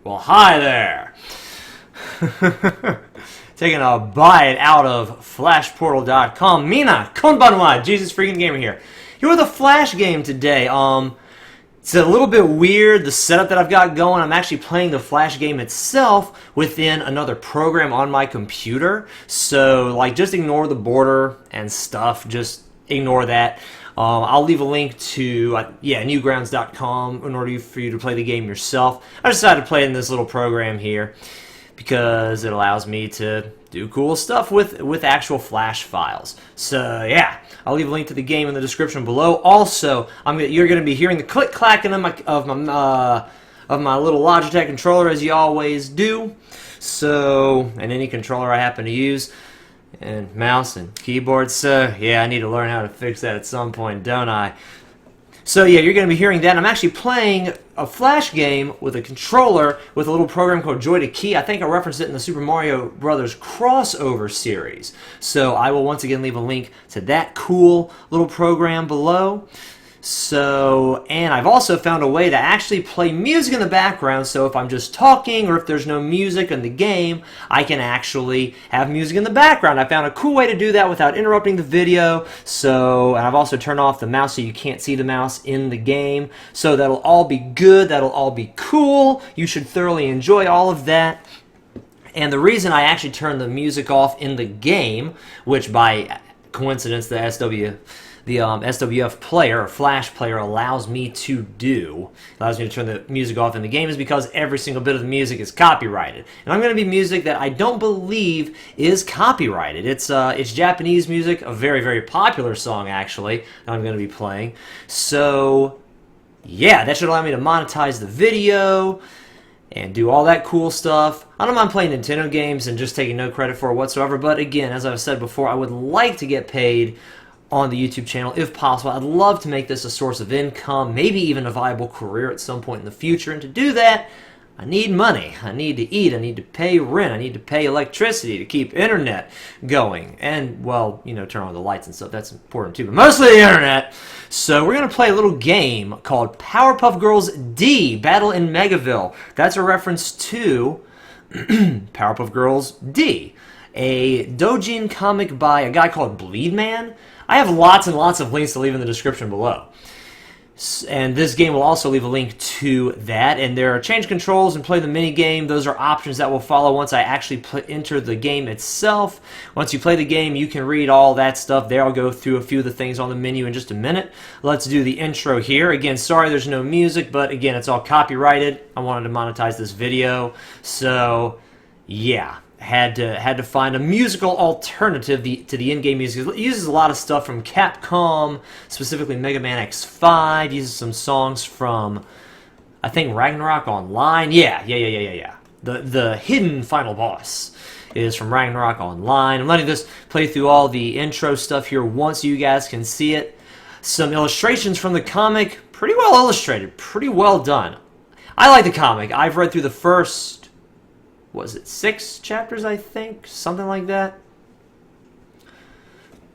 Well, hi there. Taking a bite out of flashportal.com. Mina, konbanwa, JesusFreakinGamer here. Here with a Flash game today. It's a little bit weird, the setup that I've got going. I'm actually playing the Flash game itself within another program on my computer. So, like, just ignore the border and stuff. Just ignore that. I'll leave a link to newgrounds.com in order for you to play the game yourself. I decided to play in this little program here because it allows me to do cool stuff with actual Flash files. So yeah, I'll leave a link to the game in the description below. Also, you're going to be hearing the click clacking of my little Logitech controller, as you always do. So, and any controller I happen to use. And mouse and keyboard, so yeah, I need to learn how to fix that at some point, don't I? So yeah, you're going to be hearing that. I'm actually playing a Flash game with a controller with a little program called Joy to Key. I think I referenced it in the Super Mario Brothers crossover series. So I will once again leave a link to that cool little program below. So, and I've also found a way to actually play music in the background, so if I'm just talking or if there's no music in the game, I can actually have music in the background. I found a cool way to do that without interrupting the video, so, and I've also turned off the mouse so you can't see the mouse in the game, so that'll all be good, that'll all be cool, you should thoroughly enjoy all of that. And the reason I actually turned the music off in the game, which by coincidence the SWF player, or Flash player, allows me to turn the music off in the game, is because every single bit of the music is copyrighted. And I'm going to be music that I don't believe is copyrighted. It's Japanese music, a very, very popular song, actually, that I'm going to be playing. So, yeah, that should allow me to monetize the video and do all that cool stuff. I don't mind playing Nintendo games and just taking no credit for it whatsoever, but again, as I've said before, I would like to get paid on the YouTube channel if possible. I'd love to make this a source of income, maybe even a viable career at some point in the future, and to do that, I need money. I need to eat, I need to pay rent, I need to pay electricity to keep internet going, and, well, you know, turn on the lights and stuff, that's important too, but mostly the internet. So we're going to play a little game called Powerpuff Girls D, Battle in Megaville. That's a reference to Powerpuff Girls D, a doujin comic by a guy called Bleed Man. I have lots and lots of links to leave in the description below. And this game will also leave a link to that. And there are change controls and play the mini game. Those are options that will follow once I actually enter the game itself. Once you play the game, you can read all that stuff there. I'll go through a few of the things on the menu in just a minute. Let's do the intro here. Again, sorry there's no music, but again, it's all copyrighted. I wanted to monetize this video. So, yeah. Had to find a musical alternative to the in-game music. It uses a lot of stuff from Capcom, specifically Mega Man X5. Uses some songs from, I think, Ragnarok Online. Yeah. The hidden final boss is from Ragnarok Online. I'm letting this play through all the intro stuff here once so you guys can see it. Some illustrations from the comic, pretty well illustrated, pretty well done. I like the comic. I've read through the first, was it 6 chapters, I think? Something like that?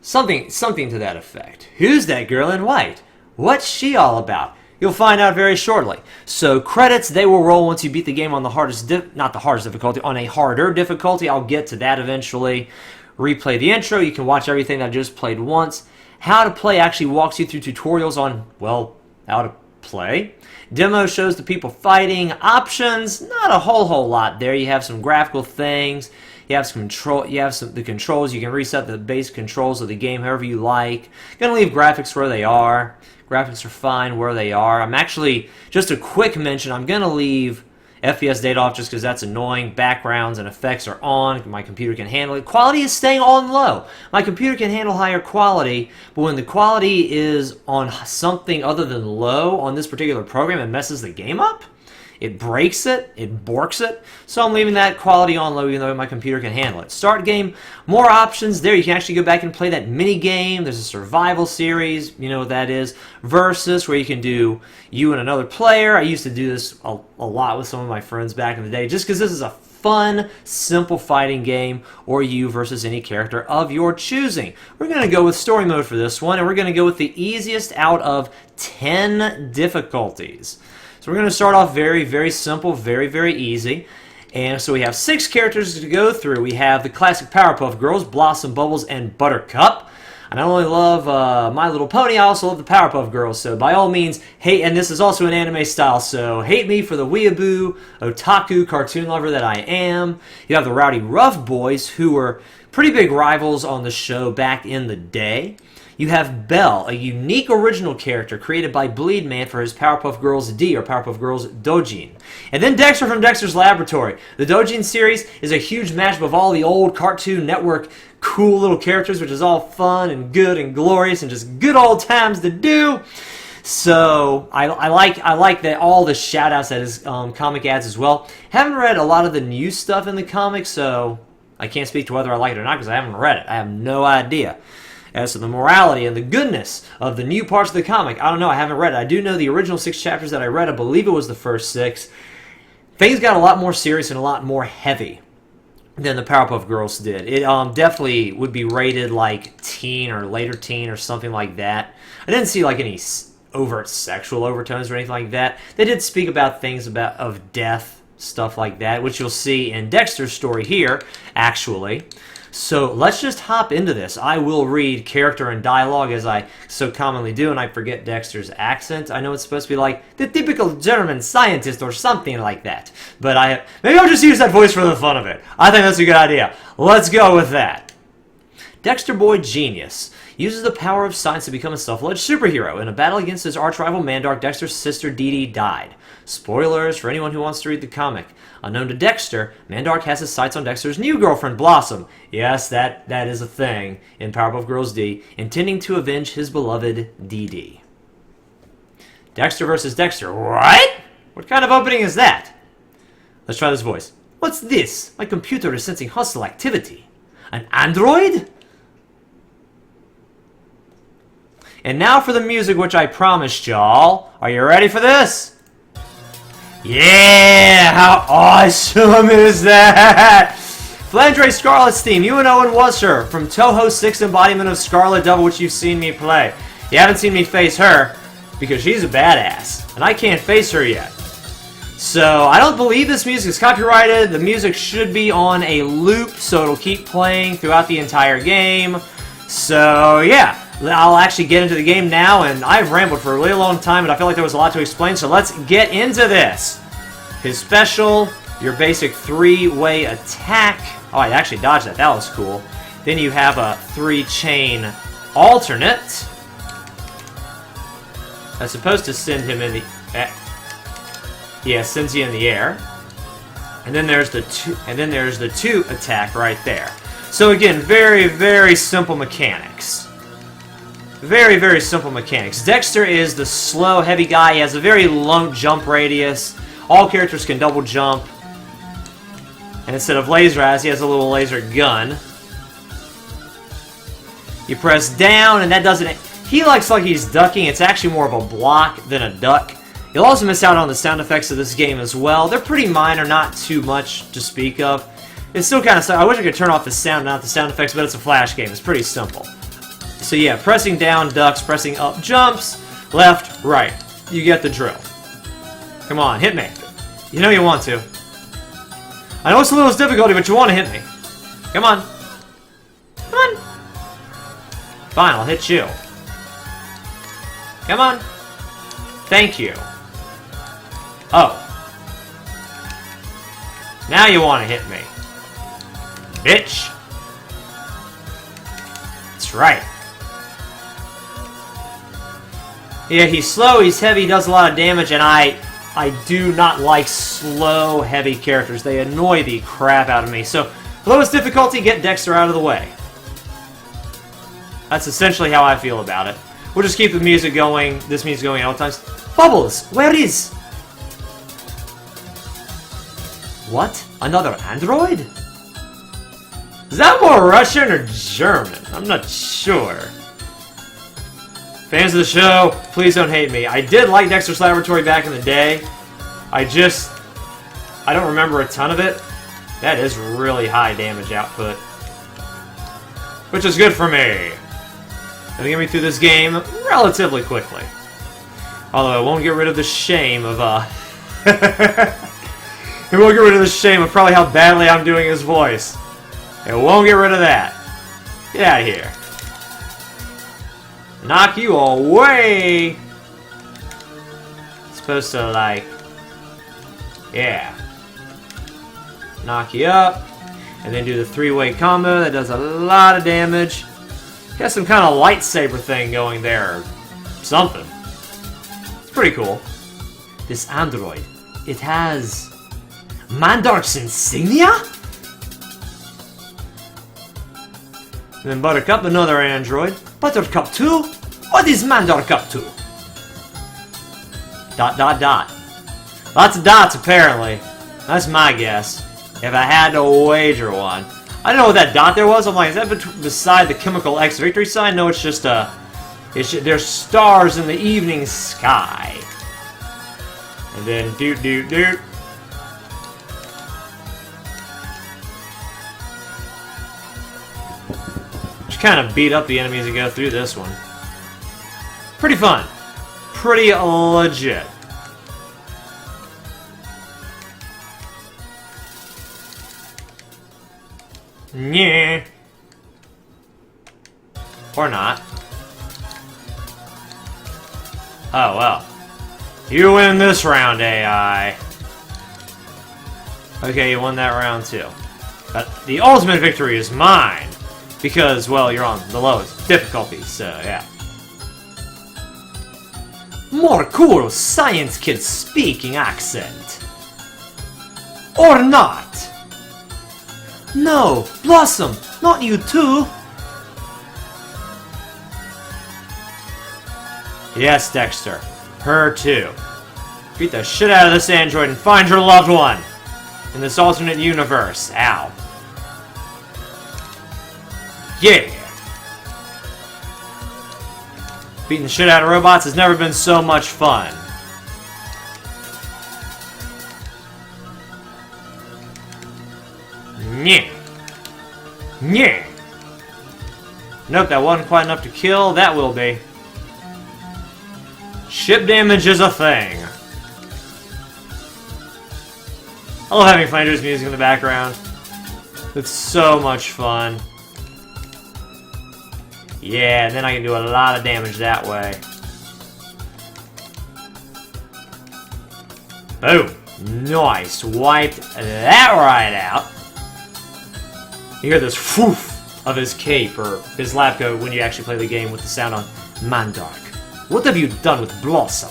Something to that effect. Who's that girl in white? What's she all about? You'll find out very shortly. So credits, they will roll once you beat the game on the hardest, not the hardest difficulty, on a harder difficulty. I'll get to that eventually. Replay the intro. You can watch everything that I just played once. How to play actually walks you through tutorials on, well, how to play. Demo shows the people fighting. Options, not a whole lot there. You have some graphical things. You have some control. You have the controls. You can reset the base controls of the game however you like. Gonna leave graphics where they are. Graphics are fine where they are. I'm actually, just a quick mention, I'm gonna leave FPS data off just because that's annoying. Backgrounds and effects are on. My computer can handle it. Quality is staying on low. My computer can handle higher quality, but when the quality is on something other than low on this particular program, it messes the game up. It breaks it. It borks it. So I'm leaving that quality on low even though my computer can handle it. Start game. More options there. You can actually go back and play that mini game. There's a survival series. You know what that is. Versus, where you can do you and another player. I used to do this a lot with some of my friends back in the day just because this is a fun, simple fighting game, or you versus any character of your choosing. We're going to go with story mode for this one, and we're going to go with the easiest out of 10 difficulties. So we're going to start off very, very simple, very, very easy. And so we have 6 characters to go through. We have the classic Powerpuff Girls, Blossom, Bubbles, and Buttercup. I not only love My Little Pony, I also love the Powerpuff Girls. So by all means, hate, and this is also an anime style, so hate me for the weeaboo, otaku, cartoon lover that I am. You have the Rowdy Rough Boys, who were pretty big rivals on the show back in the day. You have Belle, a unique original character created by Bleed Man for his Powerpuff Girls D, or Powerpuff Girls Dojin. And then Dexter from Dexter's Laboratory. The Dojin series is a huge mashup of all the old Cartoon Network cool little characters, which is all fun and good and glorious and just good old times to do. So I like that all the shout-outs that his comic adds as well. Haven't read a lot of the new stuff in the comics, so I can't speak to whether I like it or not because I haven't read it. I have no idea. As to the morality and the goodness of the new parts of the comic, I don't know. I haven't read it. I do know the original 6 chapters that I read. I believe it was the first 6. Things got a lot more serious and a lot more heavy than the Powerpuff Girls did. It definitely would be rated like teen or later teen or something like that. I didn't see like any overt sexual overtones or anything like that. They did speak about things of death, stuff like that, which you'll see in Dexter's story here, actually. So let's just hop into this. I will read character and dialogue as I so commonly do, and I forget Dexter's accent. I know it's supposed to be like the typical German scientist or something like that. But maybe I'll just use that voice for the fun of it. I think that's a good idea. Let's go with that. Dexter Boy Genius uses the power of science to become a self-fledged superhero. In a battle against his arch-rival Mandark, Dexter's sister Dee Dee died. Spoilers for anyone who wants to read the comic. Unknown to Dexter, Mandark has his sights on Dexter's new girlfriend, Blossom. Yes, that is a thing in Powerpuff Girls D, intending to avenge his beloved Dee Dee. Dexter versus Dexter. What? What kind of opening is that? Let's try this voice. What's this? My computer is sensing hostile activity. An android? And now for the music, which I promised y'all. Are you ready for this? Yeah! How awesome is that? Flandre Scarlet's theme, UNO and Washer, from Toho's 6th embodiment of Scarlet Devil, which you've seen me play. You haven't seen me face her, because she's a badass, and I can't face her yet. So, I don't believe this music is copyrighted. The music should be on a loop, so it'll keep playing throughout the entire game. So, yeah. I'll actually get into the game now, and I've rambled for a really long time, and I feel like there was a lot to explain, so let's get into this. His special, your basic 3-way attack. Oh, I actually dodged that. That was cool. Then you have a 3-chain alternate. That's supposed to send him in the... yeah, sends you in the air. And then there's the 2 attack right there. So again, very, very simple mechanics. Very, very simple mechanics. Dexter is the slow, heavy guy. He has a very low jump radius. All characters can double jump. And instead of laser eyes, he has a little laser gun. You press down, and that doesn't... He looks like he's ducking. It's actually more of a block than a duck. You'll also miss out on the sound effects of this game as well. They're pretty minor, not too much to speak of. It's still kind of... I wish I could turn off the sound, not the sound effects, but it's a Flash game. It's pretty simple. So yeah, pressing down ducks, pressing up jumps, left, right. You get the drill. Come on, hit me. You know you want to. I know it's a little difficulty, but you want to hit me. Come on. Come on. Fine, I'll hit you. Come on. Thank you. Oh. Now you want to hit me. Bitch. That's right. Yeah, he's slow, he's heavy, he does a lot of damage, and I do not like slow, heavy characters. They annoy the crap out of me. So, lowest difficulty, get Dexter out of the way. That's essentially how I feel about it. We'll just keep the music going, this music going at all times. Bubbles, where is? What? Another android? Is that more Russian or German? I'm not sure. Fans of the show, please don't hate me. I did like Dexter's Laboratory back in the day. I don't remember a ton of it. That is really high damage output. Which is good for me. It'll get me through this game relatively quickly. Although it won't get rid of the shame of, it won't get rid of the shame of probably how badly I'm doing his voice. It won't get rid of that. Get out of here. Knock you away! Supposed to, like... Yeah. Knock you up. And then do the three-way combo that does a lot of damage. Got some kind of lightsaber thing going there. Or something. It's pretty cool. This android, it has... Mandark's insignia? And then Buttercup, another android. Buttercup 2? What is Mandark up to? ... Lots of dots, apparently. That's my guess. If I had to wager one. I didn't know what that dot there was. I'm like, is that beside the chemical X victory sign? No, it's just a... there's stars in the evening sky. And then doot doot doot. Just kind of beat up the enemies that go through this one. Pretty fun. Pretty legit. Yeah. Or not. Oh, well. You win this round, AI. Okay, you won that round too. But the ultimate victory is mine. Because, well, you're on the lowest difficulty, so yeah. More cool science kid speaking accent. Or not. No, Blossom, not you too. Yes, Dexter, her too. Beat the shit out of this android and find your loved one in this alternate universe. Ow. Yeah. Beating the shit out of robots has never been so much fun. Yeah. Yeah. Nope, that wasn't quite enough to kill. That will be. Ship damage is a thing. I love having Flanders music in the background. It's so much fun. Yeah, and then I can do a lot of damage that way. Boom. Nice. Wiped that right out. You hear this whoof of his cape or his lab coat when you actually play the game with the sound on. Mandark, what have you done with Blossom?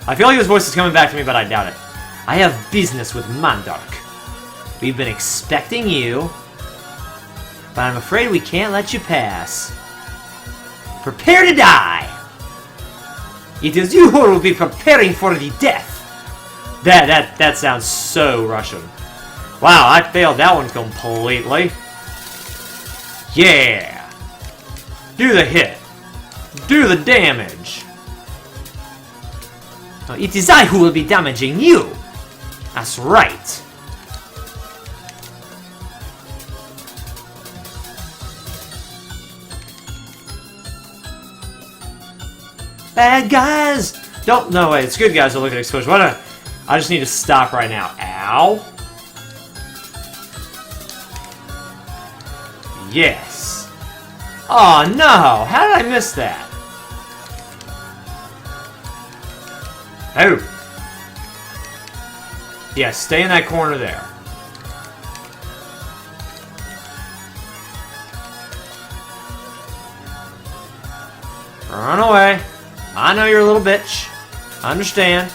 I feel like his voice is coming back to me, but I doubt it. I have business with Mandark. We've been expecting you, but I'm afraid we can't let you pass. Prepare to die! It is you who will be preparing for the death! That sounds so Russian. Wow, I failed that one completely. Yeah! Do the hit. Do the damage. Now, it is I who will be damaging you! That's right. Bad guys! Don't, no way, it's good guys that look at exposure. Why not? I just need to stop right now. Ow. Yes. Oh no, how did I miss that? Oh. Yeah, stay in that corner there. Run away. I know you're a little bitch. I understand.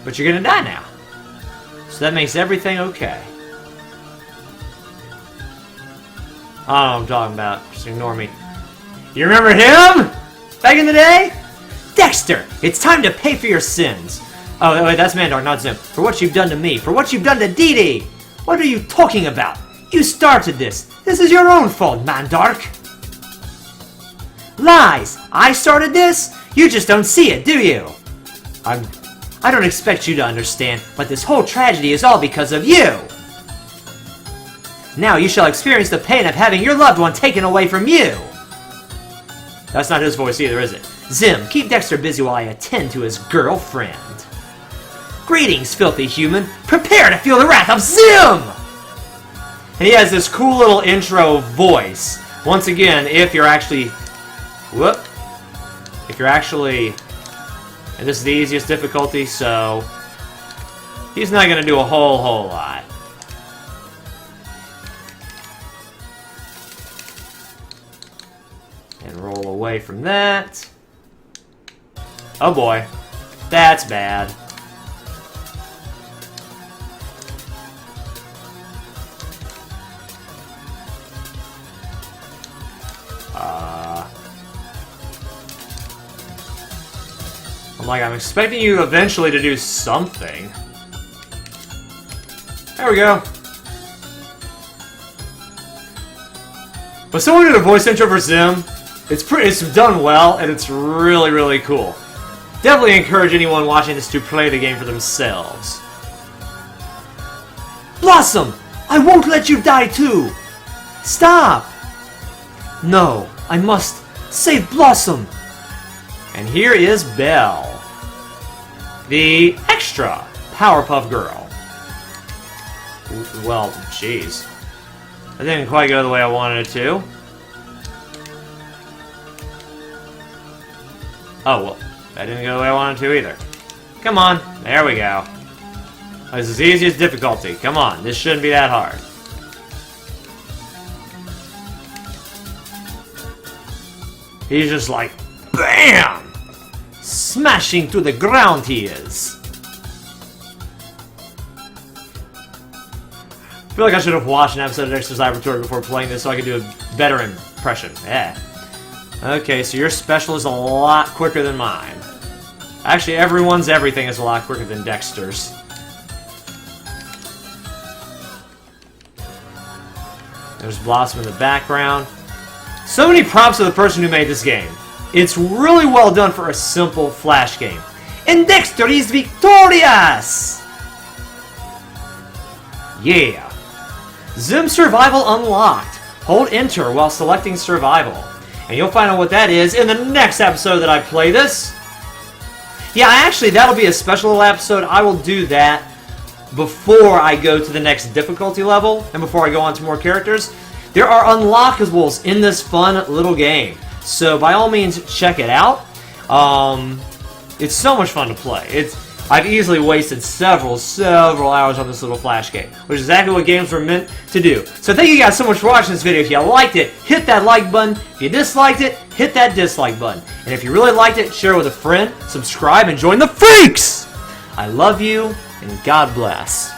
But you're gonna die now. So that makes everything okay. I don't know what I'm talking about. Just ignore me. You remember him? Back in the day? Dexter! It's time to pay for your sins. Oh, wait, that's Mandark, not Zim. For what you've done to me. For what you've done to Dee Dee. What are you talking about? You started this. This is your own fault, Mandark. Lies! I started this? You just don't see it, do you? I don't expect you to understand, but this whole tragedy is all because of you! Now you shall experience the pain of having your loved one taken away from you. That's not his voice either, is it? Zim, keep Dexter busy while I attend to his girlfriend. Greetings, filthy human. Prepare to feel the wrath of Zim! And he has this cool little intro voice. Once again, if you're actually... And this is the easiest difficulty, so... he's not going to do a whole lot. And roll away from that. Oh boy. That's bad. I'm expecting you eventually to do something. There we go. But someone did a voice intro for Zim. It's done well, and it's really cool. Definitely encourage anyone watching this to play the game for themselves. Blossom! I won't let you die too! Stop! No, I must save Blossom! And here is Belle, the extra Powerpuff Girl. Well, jeez. That didn't quite go the way I wanted it to. Oh, well, that didn't go the way I wanted it to either. Come on, there we go. This is easy as difficulty. Come on, this shouldn't be that hard. He's just like, BAM! Smashing through the ground he is. I feel like I should have watched an episode of Dexter's Laboratory before playing this so I could do a better impression. Yeah. Okay, so your special is a lot quicker than mine. Actually, everyone's everything is a lot quicker than Dexter's. There's Blossom in the background. So many props to the person who made this game. It's really well done for a simple Flash game. And Dexter is victorious! Yeah. ZIM Survival unlocked. Hold Enter while selecting Survival. And you'll find out what that is in the next episode that I play this. Yeah, actually, that'll be a special little episode. I will do that before I go to the next difficulty level and before I go on to more characters. There are unlockables in this fun little game. So by all means, check it out. It's so much fun to play. I've easily wasted several hours on this little Flash game, which is exactly what games were meant to do. So thank you guys so much for watching this video. If you liked it, hit that like button. If you disliked it, hit that dislike button. And if you really liked it, share it with a friend, subscribe, and join the freaks! I love you, and God bless.